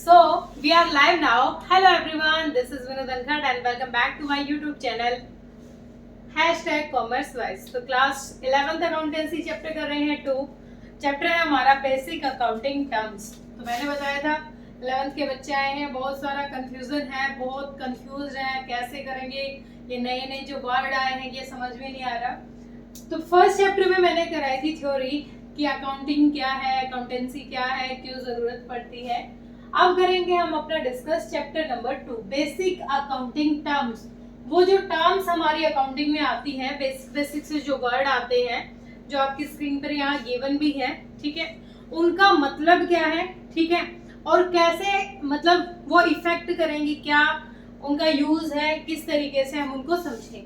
So, we are live now. Hello everyone, this is Vinod Ankad and welcome back to my YouTube channel #CommerceWise। तो class 11th accountancy chapter कर रहे हैं 2। Chapter है हमारा basic accounting terms. तो मैंने बताया था 11th के बच्चे आए हैं, बहुत सारा कंफ्यूजन है, बहुत कंफ्यूज हैं, कैसे करेंगे, ये नए नए जो वर्ड आए हैं ये समझ में नहीं आ रहा। तो फर्स्ट चैप्टर में मैंने कराई थी थ्योरी कि अकाउंटिंग क्या है, अकाउंटेंसी क्या है, क्यों जरूरत पड़ती है। अब करेंगे हम अपना discuss chapter number 2 basic accounting terms. वो जो टर्म्स हमारी अकाउंटिंग में आती हैं, बेसिक से जो वर्ड आते हैं जो आपकी स्क्रीन पर यहाँ गिवन भी है, ठीक है, उनका मतलब क्या है, ठीक है, और कैसे मतलब वो इफेक्ट करेंगी, क्या उनका यूज है, किस तरीके से हम उनको समझें।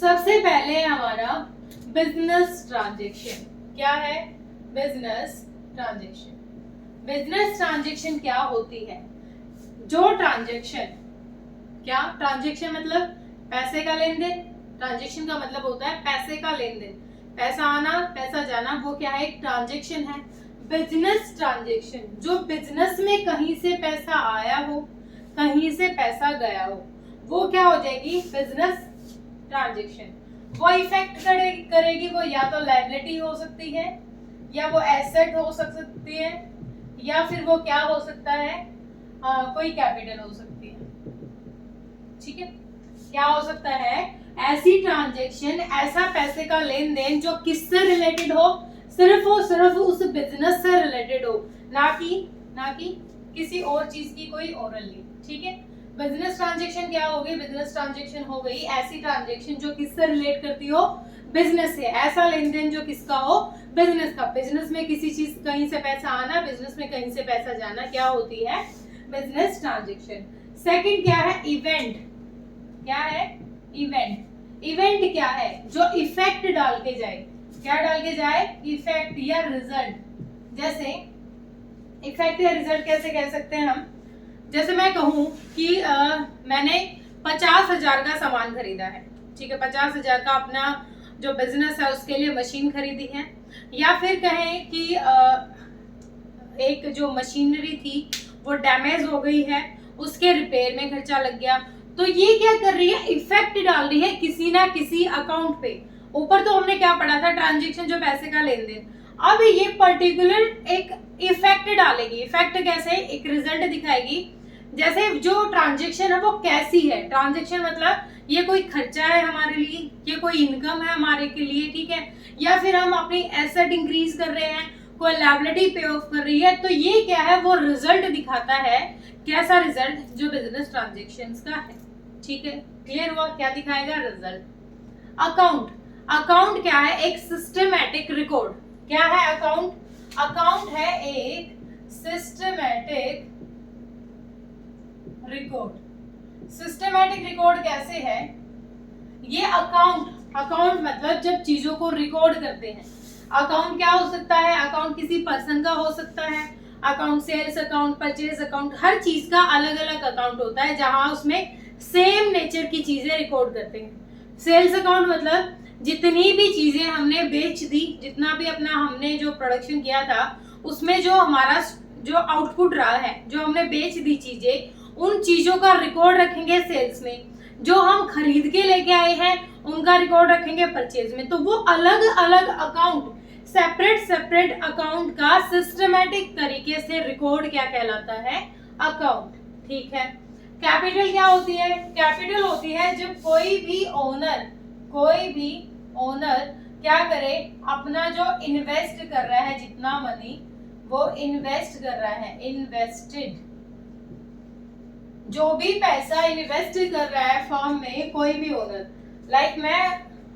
सबसे पहले हमारा बिजनेस ट्रांजैक्शन क्या है। बिजनेस ट्रांजैक्शन, बिजनेस ट्रांजैक्शन क्या होती है। जो ट्रांजैक्शन, क्या ट्रांजैक्शन मतलब पैसे का लेन देन, ट्रांजैक्शन का मतलब होता है पैसे का लेन देन, पैसा आना पैसा जाना, वो क्या है, एक ट्रांजैक्शन है। बिजनेस ट्रांजैक्शन जो बिजनेस में कहीं से पैसा आया हो, कहीं से पैसा गया हो, वो क्या हो जाएगी, बिजनेस ट्रांजैक्शन। वो इफेक्ट करेगी, वो या तो लायबिलिटी हो सकती है, या वो एसेट हो सकती है, या फिर वो क्या हो सकता है, कोई कैपिटल हो सकती है, ठीक है। क्या हो सकता है, ऐसी ट्रांजैक्शन, ऐसा पैसे का लेन देन जो किससे रिलेटेड हो, सिर्फ और सिर्फ उस बिजनेस से रिलेटेड हो, ना कि किसी और चीज की कोई ओरल लिंक, ठीक है। बिजनेस ट्रांजैक्शन क्या होगी, बिजनेस ट्रांजैक्शन हो गई ऐसी ट्रांजैक्शन जो किससे रिलेट करती हो, बिजनेस से। ऐसा लेन देन जो किसका हो, बिजनेस का। बिजनेस में किसी चीज कहीं से पैसा आना, बिजनेस में कहीं से पैसा जाना, क्या होती है, बिजनेस ट्रांजैक्शन। सेकंड क्या है, इवेंट। क्या है, इवेंट। इवेंट क्या है, जो इफेक्ट डाल के जाए। क्या डाल के जाए, इफेक्ट या रिजल्ट। जैसे इफेक्ट या रिजल्ट कैसे कह सकते हैं हम, जैसे मैं कहूं कि मैंने 50,000 का सामान खरीदा है, ठीक है, 50,000 का अपना जो बिजनेस है उसके लिए मशीन खरीदी है, या फिर कहें कि एक जो मशीनरी थी वो डैमेज हो गई है, उसके रिपेयर में खर्चा लग गया। तो ये क्या कर रही है, इफेक्ट डाल रही है किसी ना किसी अकाउंट पे। ऊपर तो हमने क्या पढ़ा था, ट्रांजैक्शन जो पैसे का लेन देन। अब ये पर्टिकुलर एक इफेक्ट डालेगी। इफेक्ट कैसे, एक रिजल्ट दिखाएगी। जैसे जो ट्रांजैक्शन है वो कैसी है, ट्रांजैक्शन मतलब ये कोई खर्चा है हमारे लिए, ये कोई इनकम है हमारे के लिए, ठीक है, या फिर हम अपनी एसेट इंक्रीज कर रहे हैं, कोई लायबिलिटी पे ऑफ कर रही है। तो ये क्या है, वो रिजल्ट दिखाता है। कैसा रिजल्ट, जो बिजनेस ट्रांजैक्शंस का है, ठीक है, क्लियर हुआ, क्या दिखाएगा, रिजल्ट। अकाउंट, अकाउंट क्या है, एक सिस्टमैटिक रिकॉर्ड। क्या है अकाउंट, अकाउंट है एक सिस्टमैटिक रिकॉर्ड। सिस्टमैटिक रिकॉर्ड कैसे है, ये अकाउंट मतलब जब चीजों को रिकॉर्ड करते हैं। अकाउंट क्या हो सकता है, अकाउंट किसी पर्सन का हो सकता है, account sales account, purchase account, हर चीज का अलग अलग अकाउंट होता है जहां उसमें सेम नेचर की चीजें रिकॉर्ड करते हैं। सेल्स अकाउंट मतलब जितनी भी चीजें हमने बेच दी, जितना भी अपना हमने जो प्रोडक्शन किया था उसमें जो हमारा जो आउटपुट रहा है, जो हमने बेच दी चीजें, उन चीजों का रिकॉर्ड रखेंगे सेल्स में। जो हम खरीद के लेके आए हैं उनका रिकॉर्ड रखेंगे परचेज में। तो वो अलग अलग अकाउंट, सेपरेट अकाउंट का सिस्टमैटिक तरीके से रिकॉर्ड क्या कहलाता है, अकाउंट, ठीक है। कैपिटल क्या होती है, कैपिटल होती है जब कोई भी ओनर क्या करे, अपना जो इन्वेस्ट कर रहा है, जितना मनी वो इन्वेस्ट कर रहा है, इन्वेस्टेड, जो भी पैसा इन्वेस्ट कर रहा है फर्म में कोई भी ओनर। लाइक मैं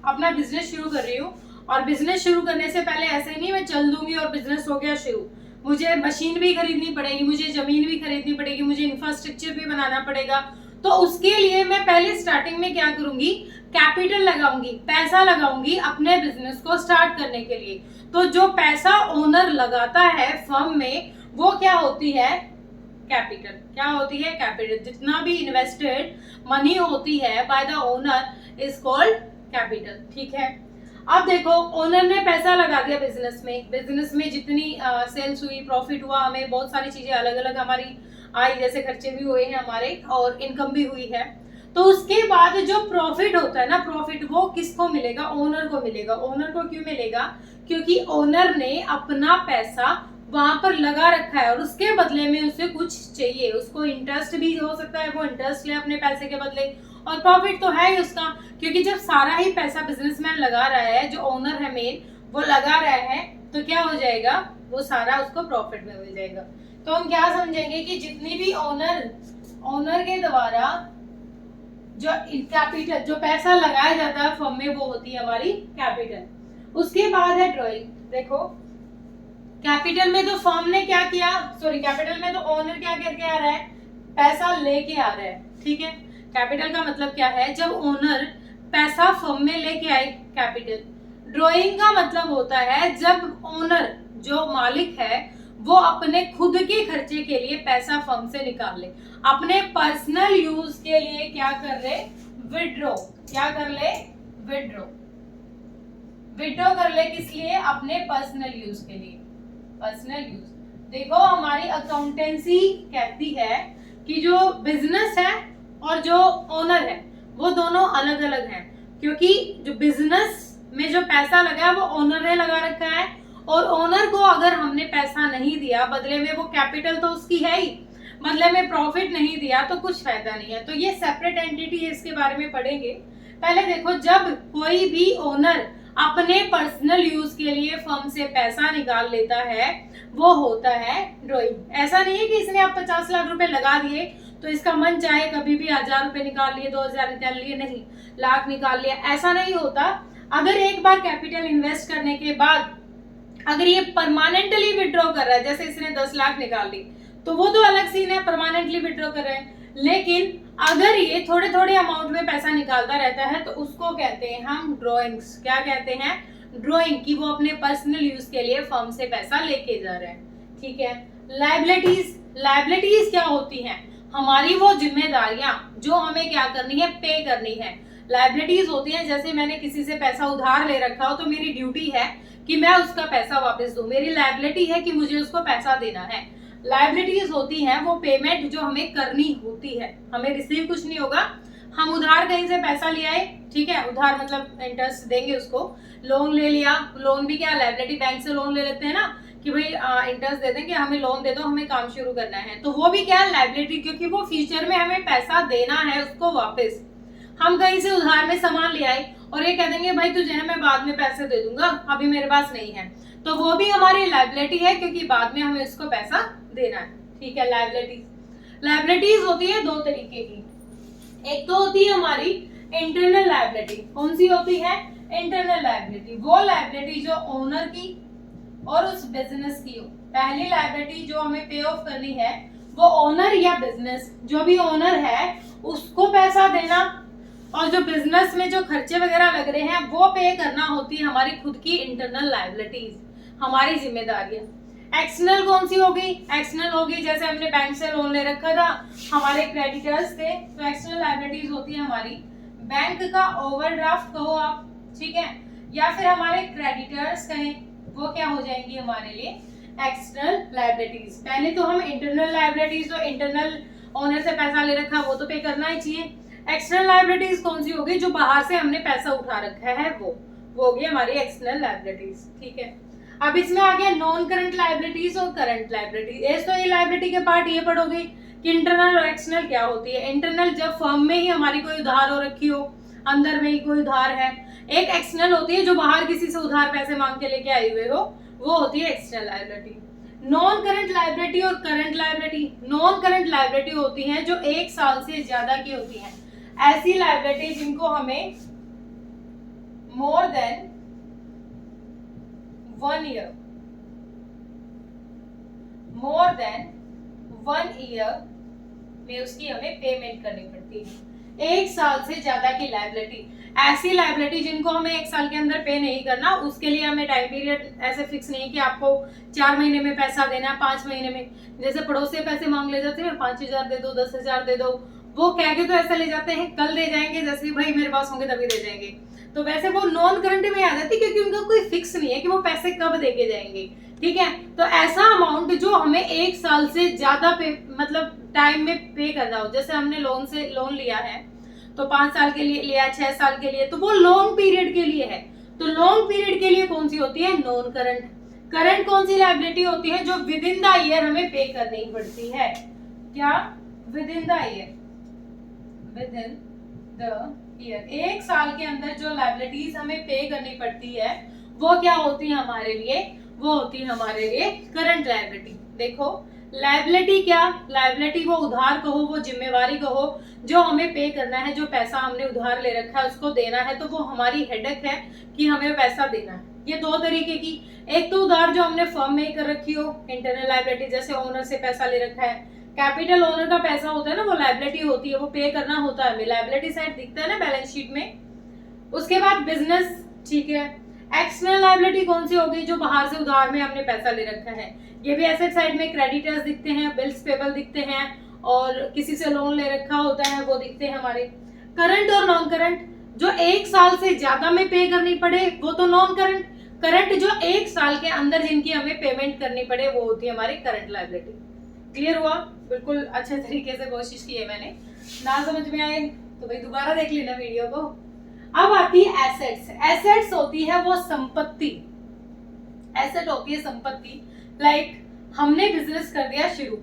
अपना बिजनेस शुरू कर रही हूँ, और बिजनेस शुरू करने से पहले ऐसे नहीं मैं चल दूंगी और बिजनेस हो गया शुरू। मुझे मशीन भी खरीदनी पड़ेगी, मुझे जमीन भी खरीदनी पड़ेगी, मुझे इंफ्रास्ट्रक्चर भी बनाना पड़ेगा। तो उसके लिए मैं पहले स्टार्टिंग में क्या करूंगी, कैपिटल लगाऊंगी, पैसा लगाऊंगी अपने बिजनेस को स्टार्ट करने के लिए। तो जो पैसा ओनर लगाता है फर्म में वो क्या होती है, कैपिटल। क्या होती है, कैपिटल। जितना भी इन्वेस्टेड मनी होती है by the owner is called capital, ठीक है। अब देखो ओनर ने पैसा लगा दिया बिजनेस में जितनी सेल्स हुई, प्रॉफिट हुआ, हमें बहुत सारी चीजें अलग अलग हमारी आई, जैसे खर्चे भी हुए हैं हमारे और इनकम भी हुई है। तो उसके बाद जो प्रॉफिट होता है ना, प्रॉफिट वो किसको मिलेगा? ओनर को मिलेगा। ओनर को क्यों मिलेगा? क्योंकि ओनर ने अपना पैसा वहां पर लगा रखा है और उसके बदले में उसे कुछ चाहिए, उसको इंटरेस्ट भी हो सकता है, वो इंटरेस्ट ले अपने पैसे के बदले, और प्रॉफिट तो है ही उसका, क्योंकि जब सारा ही पैसा बिजनेसमैन लगा रहा है, जो ओनर है मेन वो लगा रहा है, तो क्या हो जाएगा? वो सारा उसको प्रॉफिट में मिल जाएगा। तो हम क्या समझेंगे कि जितनी भी ओनर के द्वारा जो कैपिटल, जो पैसा लगाया जाता है फर्म में, वो होती है हमारी कैपिटल। उसके बाद है ड्राइंग। देखो कैपिटल में तो फर्म ने क्या किया, कैपिटल में तो ओनर क्या करके आ रहा है? पैसा लेके आ रहा है, ठीक है। कैपिटल का मतलब क्या है? जब ओनर पैसा फर्म में लेके आए, कैपिटल। ड्राइंग का मतलब होता है जब ओनर, जो मालिक है, वो अपने खुद के खर्चे के लिए पैसा फर्म से निकाल ले, अपने पर्सनल यूज के लिए क्या कर ले? विड्रॉ। क्या कर ले? विड्रॉ कर ले। किस लिए? अपने पर्सनल यूज के लिए। Personal use. देखो हमारी अकाउंटेंसी कहती है कि जो बिजनेस है और जो ओनर है वो दोनों अलग अलग हैं, क्योंकि जो बिजनेस में जो पैसा लगा है वो ओनर ने लगा रखा है, और ओनर को अगर हमने पैसा नहीं दिया, बदले में वो कैपिटल तो उसकी है ही, बदले में प्रॉफिट नहीं दिया तो कुछ फायदा नहीं है। तो ये सेपरेट एंटिटी है, इसके बारे में पढ़ेंगे। पहले देखो, जब कोई भी ओनर अपने पर्सनल यूज के लिए फर्म से पैसा निकाल लेता है, वो होता है ड्राइंग। ऐसा नहीं है कि इसने आप 50 लाख रुपए लगा दिए तो इसका मन चाहे कभी भी 1000 रुपए निकाल लिए, 2000 निकाल लिए, नहीं, लाख निकाल लिया, ऐसा नहीं होता। अगर एक बार कैपिटल इन्वेस्ट करने के बाद अगर ये परमानेंटली विड्रॉ कर रहा है, जैसे इसने 10 लाख निकाल ली, तो वो तो अलग सीन है, परमानेंटली विड्रॉ कर रहे हैं। लेकिन अगर ये थोड़े थोड़े अमाउंट में पैसा निकालता रहता है तो उसको कहते हैं हम ड्रॉइंग्स। क्या कहते हैं? ड्रॉइंग। की वो अपने पर्सनल यूज के लिए फर्म से पैसा लेके जा रहे हैं, ठीक है। लाइबिलिटीज क्या होती हैं? हमारी वो जिम्मेदारियां जो हमें क्या करनी है? पे करनी है। लाइबिलिटीज होती है, जैसे मैंने किसी से पैसा उधार ले रखा हो तो मेरी ड्यूटी है कि मैं उसका पैसा वापस दूं, मेरी लाइबिलिटी है कि मुझे उसको पैसा देना है। लाइबिलिटीज होती हैं वो पेमेंट जो हमें करनी होती है, हमें रिसीव कुछ नहीं होगा। हम उधार कहीं से पैसा ले आए, ठीक है, उधार मतलब इंटरेस्ट देंगे उसको, लोन ले लिया, लोन भी क्या लाइबिलिटी, बैंक से लोन ले लेते हैं ना कि भाई इंटरेस्ट दे देंगे, हमें लोन दे दो, हमें काम शुरू करना है, तो वो भी क्या है? लाइबिलिटी, क्योंकि वो फ्यूचर में हमें पैसा देना है उसको वापस। हम कहीं से उधार में सामान ले आए और ये कह देंगे भाई तुझे ना मैं बाद में पैसे दे दूंगा, अभी मेरे पास नहीं है, तो वो भी हमारी लाइबिलिटी है, क्योंकि बाद में हमें उसको पैसा देना है, ठीक है। लाइबिलिटीज होती है दो तरीके की। एक तो होती है हमारी इंटरनल लाइबिलिटी। कौन सी होती है? Internal liability. वो लाइबिलिटी जो ओनर की और उस बिजनेस की हो। पहली लाइबिलिटी जो हमें पे ऑफ करनी है वो ओनर या बिजनेस, जो भी ओनर है उसको पैसा देना, और जो बिजनेस में जो खर्चे वगैरह लग रहे हैं वो पे करना होती है हमारी खुद की इंटरनल लाइबिलिटीज, हमारी जिम्मेदारियां। एक्सटर्नल कौन सी होगी? एक्सटर्नल होगी जैसे हमने बैंक से लोन ले रखा था, हमारे क्रेडिटर्स थे, तो एक्सटर्नल लाइबिलिटीज होती है हमारी बैंक का ओवरड्राफ्ट कहो आप, ठीक है, या फिर हमारे क्रेडिटर्स कहें, वो क्या हो जाएंगी हमारे लिए? External liabilities. पहले तो हम इंटरनल लाइबिलिटीज, जो इंटरनल ओनर से पैसा ले रखा है वो तो पे करना ही चाहिए। एक्सटर्नल लाइबिलिटीज कौन सी होगी? जो बाहर से हमने पैसा उठा रखा है वो होगी हमारी एक्सटर्नल लाइबिलिटीज, ठीक है। अब इसमें आ गया नॉन करंट लाइबिलिटीज और करंट लाइबिलिटीज। तो ये लाइबिलिटी के पार्ट ये पढ़ोगे कि इंटरनल और एक्सटर्नल क्या होती है। इंटरनल जब फर्म में ही हमारी कोई उधार हो रखी हो, अंदर में ही कोई उधार है। एक एक्सटर्नल होती है जो बाहर किसी से उधार पैसे मांग के लेके आए हुए हो, वो होती है external liability. Non current liability और current liability. Non current liability होती है जो 1 साल से ज्यादा की होती है, ऐसी लाइबिलिटी जिनको हमें more than 1 year, more than 1 year में उसकी हमें पेमेंट करनी पड़ती है। 1 साल से ज्यादा की लाइबिलिटी, ऐसी लाइबिलिटी जिनको हमें 1 साल के अंदर पे नहीं करना, उसके लिए हमें टाइम पीरियड ऐसे फिक्स नहीं कि आपको 4 महीने में पैसा देना है, 5 महीने में। जैसे पड़ोसी पैसे मांग ले जाते हैं, 5000 दे दो, 10000 दे दो, वो कह के तो ऐसा ले जाते हैं कल दे जाएंगे, जैसे भाई मेरे पास होंगे तभी दे जाएंगे, तो वैसे वो नॉन करंट में आ जाती क्योंकि उनका कोई फिक्स नहीं है कि वो पैसे कब देके जाएंगे, ठीक है। तो ऐसा अमाउंट जो हमें 1 साल से ज्यादा पे मतलब टाइम में पे करना हो, जैसे हमने लोन लिया है तो 5 साल के लिए लिया, 6 साल के लिए, तो वो लॉन्ग पीरियड के लिए है। तो लॉन्ग पीरियड के लिए कौन सी होती है? Non current. करंट कौन सी लायबिलिटी होती है? जो विद इन द ईयर हमें पे करनी पड़ती है। क्या? With in the year, with in the year, 1 साल के अंदर जो लायबिलिटीज हमें पे करनी पड़ती है वो क्या होती है हमारे लिए? वो होती है हमारे लिए करंट लायबिलिटी। देखो लायबिलिटी क्या? लायबिलिटी वो उधार कहो, वो जिम्मेवारी कहो, जो हमें पे करना है, जो पैसा हमने उधार ले रखा है उसको देना है, तो वो हमारी हेडेक है कि हमें पैसा देना है। ये दो तरीके की, एक तो उधार जो हमने फर्म में कर रखी हो, इंटरनल लायबिलिटी, जैसे ओनर से पैसा ले रखा है, कैपिटल ओनर का पैसा होता है ना, वो लायबिलिटी होती है, वो पे करना होता है हमें, लायबिलिटी साइड दिखता है ना बैलेंस शीट में। उसके बाद बिजनेस, ठीक है। एक्सटर्नल लायबिलिटी कौन सी होगी? जो बाहर से उधार में हमने पैसा ले रखा है, ये भी एसेट साइड में क्रेडिटर्स दिखते हैं, बिल्स पेबल दिखते हैं, और किसी से लोन ले रखा होता है वो दिखते हैं हमारे। करंट और नॉन करंट, जो 1 साल से ज्यादा में पे करनी पड़े वो तो नॉन करंट, करंट जो 1 साल के अंदर जिनकी हमें पेमेंट करनी पड़े वो होती है हमारी करंट लायबिलिटी। क्लियर हुआ? बिल्कुल अच्छे तरीके से कोशिश की है मैंने। ना समझ में आए तो भाई दोबारा देख लेना वीडियो को। अब आती है एसेट्स। एसेट्स होती है वो संपत्ति, एसेट होती है संपत्ति। लाइक हमने बिजनेस कर दिया शुरू,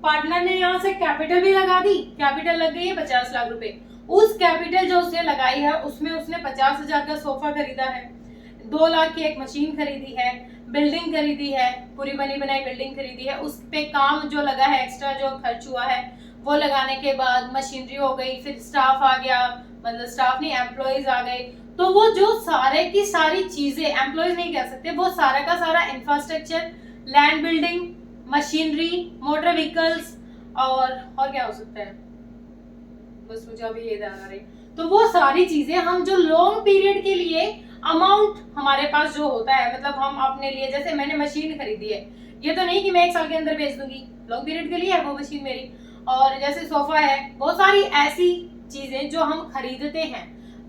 पार्टनर ने यहाँ से कैपिटल भी लगा दी, कैपिटल लग गई है 50 लाख रुपए। उस कैपिटल जो उसने लगाई है उसमें उसने 50,000 का सोफा खरीदा है, 2 लाख की एक मशीन खरीदी है, बिल्डिंग खरीदी है, पूरी बनी बनाई बिल्डिंग खरीदी है, उस पे काम जो लगा है, एक्स्ट्रा जो खर्च हुआ है वो लगाने के बाद मशीनरी हो गई, फिर स्टाफ आ गया, मतलब स्टाफ नहीं एम्प्लॉइज आ गए। तो वो जो सारे की सारी चीजें, एम्प्लॉइज नहीं कह सकते, वो सारा का सारा infrastructure, land, building, machinery, motor vehicles और क्या हो सकता है, बस मुझे अभी ये ध्यान आ रही। तो वो सारी चीजें हम जो लॉन्ग पीरियड के लिए अमाउंट हमारे पास जो होता है, मतलब हम अपने लिए, जैसे मैंने मशीन खरीदी है, ये तो नहीं कि मैं 1 साल के अंदर बेच दूंगी, लॉन्ग पीरियड के लिए है वो मशीन मेरी। और जैसे सोफा है, बहुत सारी ऐसी चीजें जो हम खरीदते हैं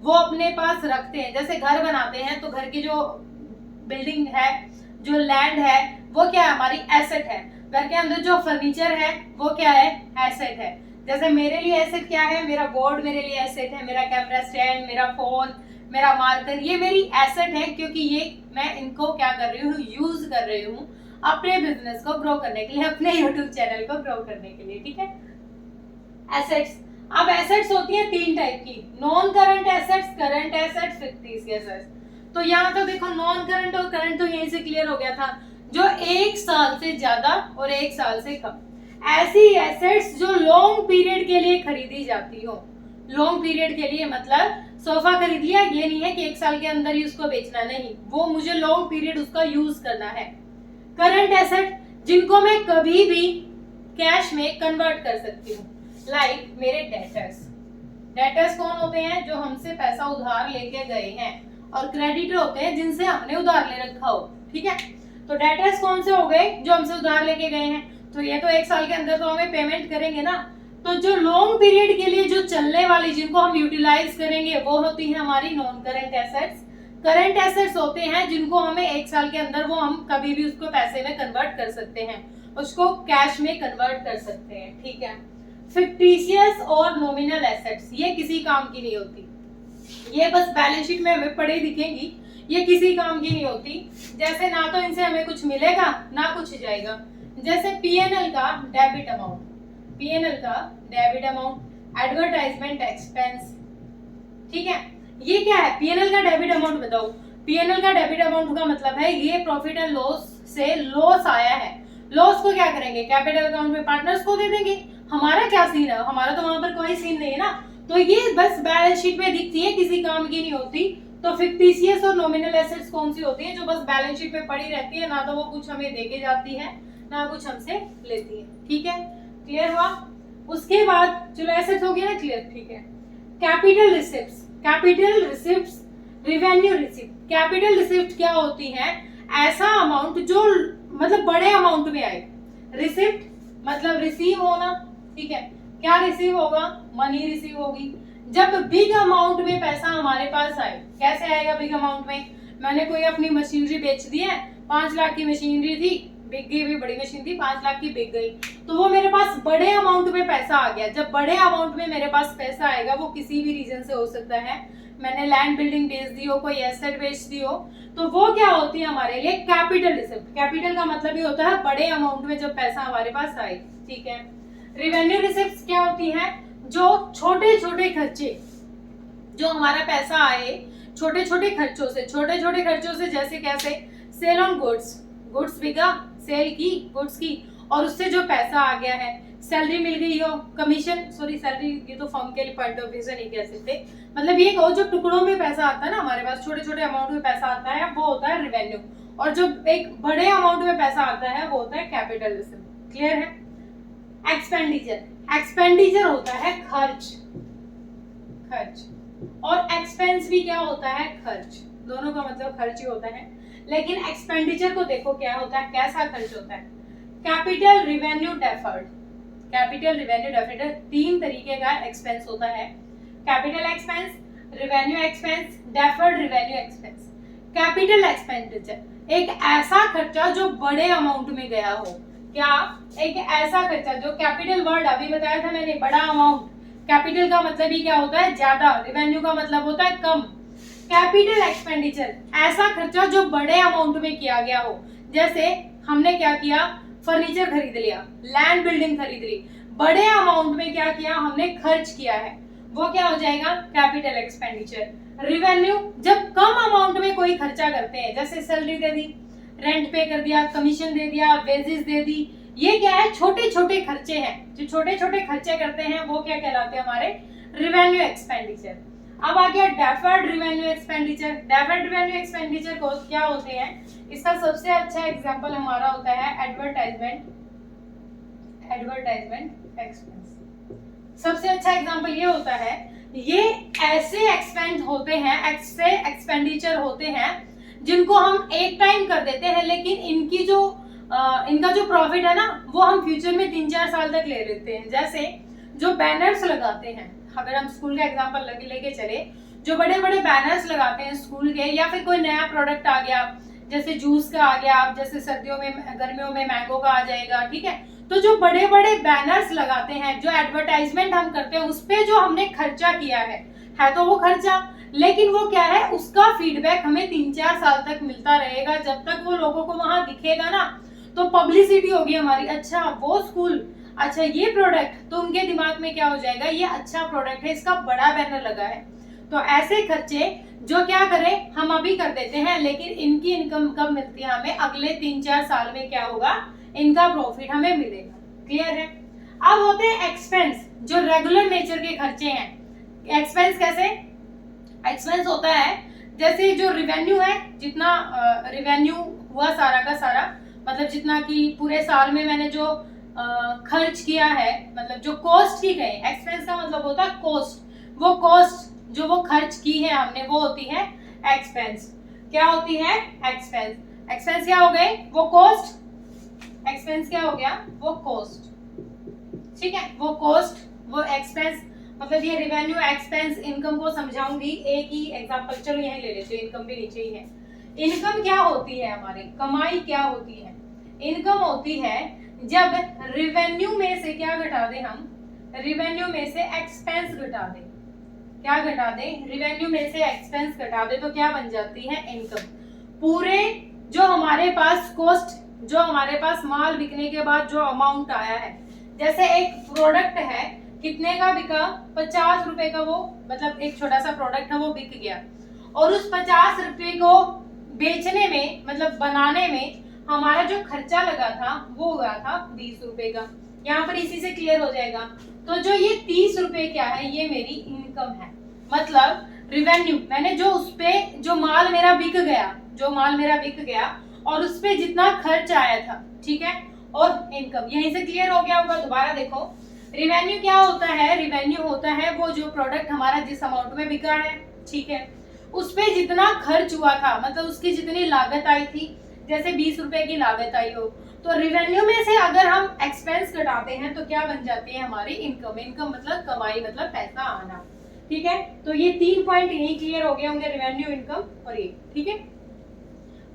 वो अपने पास रखते हैं। जैसे घर बनाते हैं तो घर की जो बिल्डिंग है, जो लैंड है, वो क्या है? हमारी एसेट है। घर के अंदर जो फर्नीचर है वो क्या है? एसेट है। जैसे मेरे लिए एसेट क्या है? मेरा बोर्ड मेरे लिए एसेट है, मेरा कैमरा स्टैंड, मेरा फोन, मेरा मार्कर, ये मेरी एसेट है, क्योंकि ये मैं इनको क्या कर रही हूँ? यूज कर रही हूँ अपने बिजनेस को ग्रो करने के लिए, अपने यूट्यूब चैनल को ग्रो करने के लिए, ठीक है। एसेट्स, अब एसेट्स होती है 3 टाइप की, non current assets, current assets, fictitious assets. तो यहाँ तो देखो नॉन करंट और करंट तो यहीं से क्लियर हो गया था, जो 1 साल से ज्यादा और 1 साल से कम, ऐसी एसेट्स जो लॉन्ग पीरियड के लिए खरीदी जाती हो। लॉन्ग पीरियड के लिए मतलब सोफा खरीद लिया, ये नहीं है कि 1 साल के अंदर ही उसको बेचना, नहीं, वो मुझे लॉन्ग पीरियड उसका यूज करना है। करंट एसेट जिनको मैं कभी भी कैश में कन्वर्ट कर सकती हूँ, लाइक मेरे डेटर्स। डेटर्स कौन होते हैं? जो हमसे पैसा उधार लेके गए हैं, और क्रेडिटर होते हैं जिनसे हमने उधार ले रखा हो, ठीक है। तो डेटर्स कौन से हो गए? जो हमसे उधार लेके गए हैं, तो ये तो 1 साल के अंदर तो हमें पेमेंट करेंगे ना। तो जो लॉन्ग पीरियड के लिए जो चलने वाली, जिनको हम यूटिलाइज करेंगे, वो होती है हमारी non current assets. Current assets होते हैं जिनको हमें 1 साल के अंदर वो हम कभी भी उसको पैसे में कन्वर्ट कर सकते हैं, उसको कैश में कन्वर्ट कर सकते हैं, ठीक है। फिक्टिशियस और नॉमिनल एसेट्स, ये किसी काम की नहीं होती, ये बस बैलेंस शीट में हमें पड़े दिखेंगी, ये किसी काम की नहीं होती। जैसे ना तो इनसे हमें कुछ मिलेगा ना कुछ जाएगा। जैसे पीएनएल का डेबिट अमाउंट, पीएनएल का डेबिट अमाउंट, एडवर्टाइजमेंट एक्सपेंस, ठीक है। ये क्या है? पीएनएल का डेबिट अमाउंट बताओ। पीएनएल का डेबिट अमाउंट का मतलब है ये प्रॉफिट एंड लॉस से लॉस आया है, लॉस को क्या करेंगे? कैपिटल अकाउंट में पार्टनर्स को दे देंगे। हमारा क्या सीन है? हमारा तो वहां पर कोई सीन नहीं है ना, तो ये बस बैलेंस शीट में दिखती है, किसी काम की नहीं होती। तो फिक्टिशियस और नॉमिनल एसेट्स कौन सी होती है? जो बस बैलेंस शीट में पड़ी रहती है, ना तो वो कुछ हमें देके जाती है ना कुछ हमसे लेती है, ठीक है। क्लियर हुआ? उसके बाद चलो एसेट्स हो गया ना क्लियर, ठीक है। Capital receipts, capital receipts, revenue receipt. Capital receipt क्या होती है? ऐसा अमाउंट जो मतलब बड़े अमाउंट में आए। रिसिप्ट मतलब रिसीव होना, ठीक है। क्या रिसीव होगा? मनी रिसीव होगी। जब बिग अमाउंट में पैसा हमारे पास आए, कैसे आएगा बिग अमाउंट में? मैंने कोई अपनी मशीनरी बेच दी है, 5 लाख की मशीनरी थी, बिक गई, भी बड़ी मशीन थी, 5 लाख की बिक गई, तो वो मेरे पास बड़े अमाउंट में पैसा आ गया। जब बड़े अमाउंट में मेरे पास पैसा आएगा, वो किसी भी रीजन से हो सकता है, मैंने लैंड बिल्डिंग बेच दी हो, कोई एसेट बेच दी हो, तो वो क्या होती है हमारे लिए? Capital receipt. कैपिटल का मतलब ये होता है बड़े अमाउंट में जब पैसा हमारे पास आए, ठीक है। रेवेन्यू रिसिप्ट क्या होती है? जो छोटे छोटे खर्चे, जो हमारा पैसा आए छोटे छोटे खर्चों से, छोटे छोटे खर्चों से जैसे कैसे? सेल ऑन गुड्स, गुड्स बिका, सेल की गुड्स की, और उससे जो पैसा आ गया है, सैलरी मिल गई हो, कमीशन, सॉरी सैलरी ये तो फर्म के पॉइंट ऑफ व्यू से नहीं कह सकते, मतलब ये कहो जो टुकड़ों में पैसा आता है ना हमारे पास, छोटे छोटे अमाउंट में पैसा आता है, वो होता है रेवेन्यू। और जो एक बड़े अमाउंट में पैसा आता है वो होता है कैपिटल रिसिप्ट। क्लियर है? एक्सपेंडिचर, एक्सपेंडिचर होता है खर्च, खर्च, और एक्सपेंस भी क्या होता है? खर्च। दोनों का मतलब खर्च ही होता है, लेकिन एक्सपेंडिचर को देखो क्या होता है, कैसा खर्च होता है? Capital, revenue, deferred. Capital, revenue, deferred, 3 तरीके का एक्सपेंस होता है। Capital expense, revenue expense, deferred revenue expense. Capital expenditure एक ऐसा खर्चा जो बड़े अमाउंट में गया हो। क्या? एक ऐसा खर्चा जो, कैपिटल वर्ड अभी बताया था मैंने, बड़ा अमाउंट। कैपिटल का मतलब ही क्या होता है? ज्यादा। रिवेन्यू का मतलब होता है कम। कैपिटल एक्सपेंडिचर ऐसा खर्चा जो बड़े अमाउंट में किया गया हो, जैसे हमने क्या किया? फर्नीचर खरीद लिया, लैंड बिल्डिंग खरीद ली, बड़े अमाउंट में क्या किया? हमने खर्च किया है, वो क्या हो जाएगा? Capital expenditure. रिवेन्यू जब कम अमाउंट में कोई खर्चा करते हैं, जैसे सैलरी दे दी, रेंट पे कर दिया, कमीशन दे दिया, वेजेस दे दी, ये क्या है? छोटे छोटे खर्चे हैं। जो छोटे छोटे खर्चे करते हैं वो क्या कहलाते हैं? हमारे रिवेन्यू एक्सपेंडिचर। अब आ गया deferred revenue expenditure. Deferred revenue expenditure को क्या होते हैं? इसका सबसे अच्छा एग्जांपल हमारा होता है एडवर्टाइजमेंट, एडवर्टाइजमेंट एक्सपेंस। सबसे अच्छा एग्जांपल ये होता है, ये ऐसे एक्सपेंस होते हैं, ऐसे एक्सपेंडिचर होते हैं जिनको हम एक टाइम कर देते हैं, लेकिन इनकी जो इनका जो प्रॉफिट है ना, वो हम फ्यूचर में 3-4 साल तक ले लेते हैं। जैसे जो बैनर्स लगाते हैं, अगर हम स्कूल का एग्जांपल लेके चले, जो बड़े बड़े बैनर्स लगाते हैं स्कूल के, या फिर कोई नया प्रोडक्ट आ गया, जैसे जूस का आ गया, जैसे सर्दियों में, गर्मियों में मैंगो का आ जाएगा, ठीक है, तो जो बड़े बड़े बैनर्स लगाते हैं, जो एडवर्टाइजमेंट हम करते हैं, उस पे जो हमने खर्चा किया है तो वो खर्चा, लेकिन वो क्या है? उसका फीडबैक हमें 3-4 साल तक मिलता रहेगा, जब तक वो लोगों को वहां दिखेगा ना, तो पब्लिसिटी होगी हमारी, अच्छा वो स्कूल, अच्छा ये प्रोडक्ट, तो उनके दिमाग में क्या हो जाएगा? ये अच्छा प्रोडक्ट है, इसका बड़ा बैनर लगा है। तो ऐसे खर्चे जो क्या करें, हम अभी कर देते हैं, लेकिन इनकी इनकम कब मिलती है हमें? अगले 3-4 साल में क्या होगा? इनका प्रॉफिट हमें मिलेगा। क्लियर है? अब होते हैं एक्सपेंस, जो रेगुलर नेचर के खर्चे हैं। एक्सपेंस कैसे? एक्सपेंस होता है जैसे जो रिवेन्यू है, जितना रिवेन्यू हुआ सारा का सारा, मतलब जितना कि पूरे साल में मैंने जो खर्च किया है, मतलब जो कॉस्ट की गई, एक्सपेंस का मतलब होता है कॉस्ट, वो कॉस्ट जो वो खर्च की है हमने, वो होती है एक्सपेंस। क्या होती है? एक्सपेंस। एक्सपेंस क्या हो गए? वो कॉस्ट। एक्सपेंस क्या हो गया? वो कॉस्ट, ठीक है, वो कॉस्ट, वो एक्सपेंस, मतलब ये रिवेन्यू, एक्सपेंस, इनकम को समझाऊंगी एक ही एग्जांपल, चलो यही ले लेते हैं, इनकम भी नीचे ही है। इनकम क्या होती है हमारी? कमाई क्या होती है? इनकम होती है जब रिवेन्यू में से क्या घटा दें हम? रिवेन्यू में से एक्सपेंस घटा दें। क्या घटा दें? रिवेन्यू में से एक्सपेंस घटा दें, तो क्या बन जाती है? इनकम। पूरे जो हमारे पास कॉस्ट, जो हमारे पास माल बिकने के बाद जो अमाउंट आया है, जैसे एक प्रोडक्ट है, कितने का बिका? 50 रुपए का, वो मतलब एक छोटा सा प्रोडक्ट है, वो बिक गया, और उस 50 रुपए को बेचने में, मतलब बनाने में हमारा जो खर्चा लगा था वो हुआ था 20 रुपए का। यहाँ पर इसी से क्लियर हो जाएगा। तो जो ये 30 रुपए क्या है? ये मेरी इनकम है, मतलब रिवेन्यू, मैंने जो उस पे जो माल मेरा बिक गया, जो माल मेरा बिक गया और उस पे जितना खर्च आया था, ठीक है, और इनकम। यहीं से क्लियर हो गया होगा। दोबारा देखो, रिवेन्यू क्या होता है? रिवेन्यू होता है वो जो प्रोडक्ट हमारा जिस अमाउंट में बिका है, ठीक है, उस पे जितना खर्च हुआ था, मतलब उसकी जितनी लागत आई थी, जैसे 20 रुपए की लागत आई हो, तो रिवेन्यू में से अगर हम एक्सपेंस घटाते हैं तो क्या बन जाती है हमारी? इनकम। इनकम मतलब कमाई, मतलब पैसा आना, ठीक है, तो ये 3 पॉइंट यही क्लियर हो गए होंगे, रेवेन्यू, इनकम और ये। ठीक है,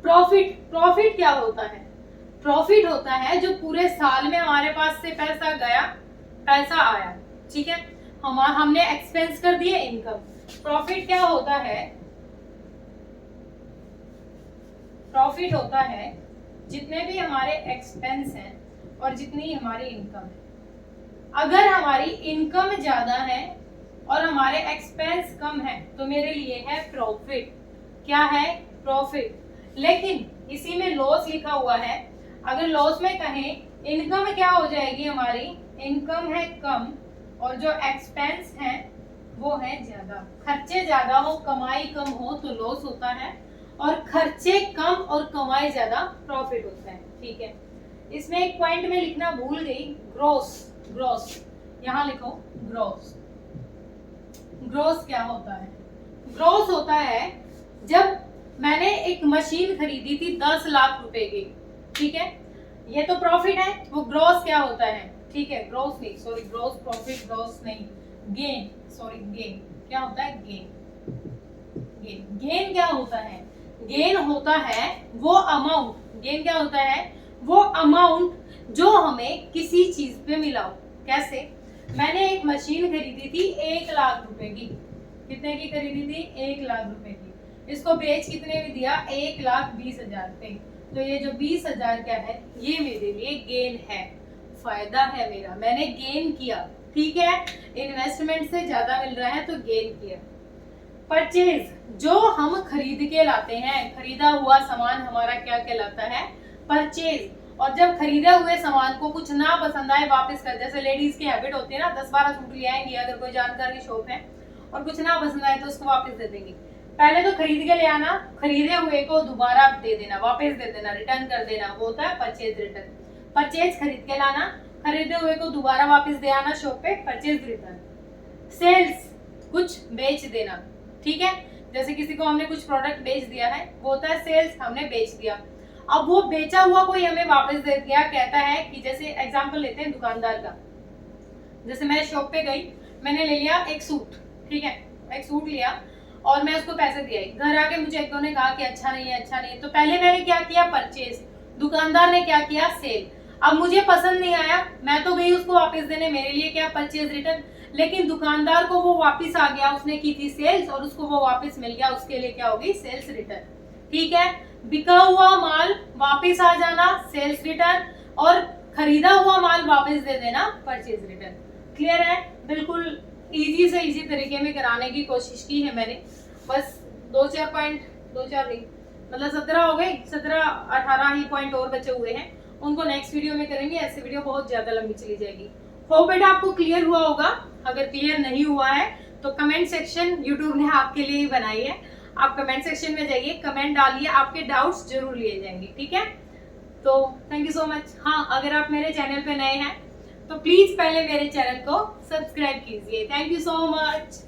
प्रॉफिट, प्रॉफिट क्या होता है? प्रॉफिट होता है जो पूरे साल में हमारे पास से पैसा गया, पैसा आया। ठीक है, हमने एक्सपेंस कर दिए, इनकम। प्रॉफिट क्या होता है? प्रॉफिट होता है जितने भी हमारे एक्सपेंस हैं और जितनी हमारी इनकम है। अगर हमारी इनकम ज्यादा है और हमारे एक्सपेंस कम है तो मेरे लिए है प्रॉफिट। क्या है? प्रॉफिट। लेकिन इसी में लॉस लिखा हुआ है। अगर लॉस में कहें इनकम क्या हो जाएगी हमारी? इनकम है कम और जो एक्सपेंस है वो है ज्यादा। खर्चे ज्यादा हो, कमाई कम हो तो लॉस होता है, और खर्चे कम और कमाई ज्यादा प्रॉफिट होता है। ठीक है, इसमें एक पॉइंट में लिखना भूल गई, ग्रॉस। ग्रॉस यहाँ लिखो, ग्रॉस। ग्रॉस क्या होता है? ग्रॉस होता है जब मैंने एक मशीन खरीदी थी 10 लाख रुपए की। ठीक है, ये तो प्रॉफिट है। वो ग्रॉस क्या होता है? ठीक है, ग्रॉस नहीं, सॉरी, ग्रॉस प्रॉफिट, ग्रॉस नहीं, गेन, सॉरी, गेन। क्या होता है? गेन। गेन, गेन क्या होता है? गेन होता है वो अमाउंट, गेन क्या होता है? वो अमाउंट जो हमें किसी चीज पे मिला हो। कैसे? मैंने एक मशीन खरीदी थी 1 लाख रुपए की। कितने की खरीदी थी? 1 लाख रुपए की। इसको बेच कितने में दिया? 1,20,000 पे। तो ये जो 20,000 क्या है? ये मेरे लिए गेन है, फायदा है मेरा, मैंने गेन किया। ठीक है, इन्वेस्टमेंट से ज्यादा मिल रहा है तो गेन किया। परचेज, जो हम खरीद के लाते हैं, खरीदा हुआ सामान हमारा क्या कहलाता है? परचेज। और जब खरीदे हुए सामान को कुछ ना पसंद आए वापस कर, जैसे लेडीज की हैबिट होती है ना, 10-12 सूट ले आएंगी, अगर कोई जानकार की शॉप है और कुछ ना पसंद आए तो उसको वापस दे देंगे। पहले तो खरीद के ले आना, खरीदे हुए को दोबारा दे देना, वापस दे देना, रिटर्न कर देना, वो होता है परचेज रिटर्न। परचेज खरीद के लाना, खरीदे हुए को दोबारा वापस दे आना शॉप पे, परचेज रिटर्न। सेल्स, कुछ बेच देना। ठीक है, जैसे किसी को हमने कुछ प्रोडक्ट बेच दिया है, वो होता है सेल्स, हमने बेच दिया। अब वो बेचा हुआ कोई हमें वापस दे दिया, कहता है कि जैसे एग्जांपल लेते हैं दुकानदार का। जैसे मैं शॉप पे गई, मैंने ले लिया एक सूट। ठीक है, एक सूट लिया और मैं उसको पैसे दिए। घर आके मुझे एक दो ने कहा कि अच्छा नहीं है, अच्छा नहीं है। तो पहले मैंने क्या किया? परचेज। दुकानदार ने क्या किया? सेल। अब मुझे पसंद नहीं आया, मैं तो गई उसको वापस देने, मेरे लिए क्या? Purchase return. लेकिन दुकानदार को वो वापस आ गया, उसने की थी सेल्स और उसको वो वापस मिल गया, उसके लिए क्या होगी? Sales return. ठीक है, बिका हुआ माल वापस आ जाना, सेल्स रिटर्न, और खरीदा हुआ माल वापस दे देना, परचेज रिटर्न। क्लियर है? बिल्कुल इजी से इजी तरीके में कराने की कोशिश की है मैंने। बस 2-4 पॉइंट, 2-4 नहीं, मतलब 17 हो गए, 17-18 ही पॉइंट और बचे हुए हैं, उनको नेक्स्ट वीडियो में करेंगे। ऐसे वीडियो बहुत ज्यादा लंबी चली जाएगी। होप बेटा आपको क्लियर हुआ होगा। अगर क्लियर नहीं हुआ है तो कमेंट सेक्शन यूट्यूब ने आपके लिए ही बनाई है, आप कमेंट सेक्शन में जाइए, कमेंट डालिए, आपके डाउट्स जरूर लिए जाएंगे। ठीक है, तो थैंक यू सो मच। हाँ, अगर आप मेरे चैनल पे नए हैं तो प्लीज पहले मेरे चैनल को सब्सक्राइब कीजिए। Thank you so much.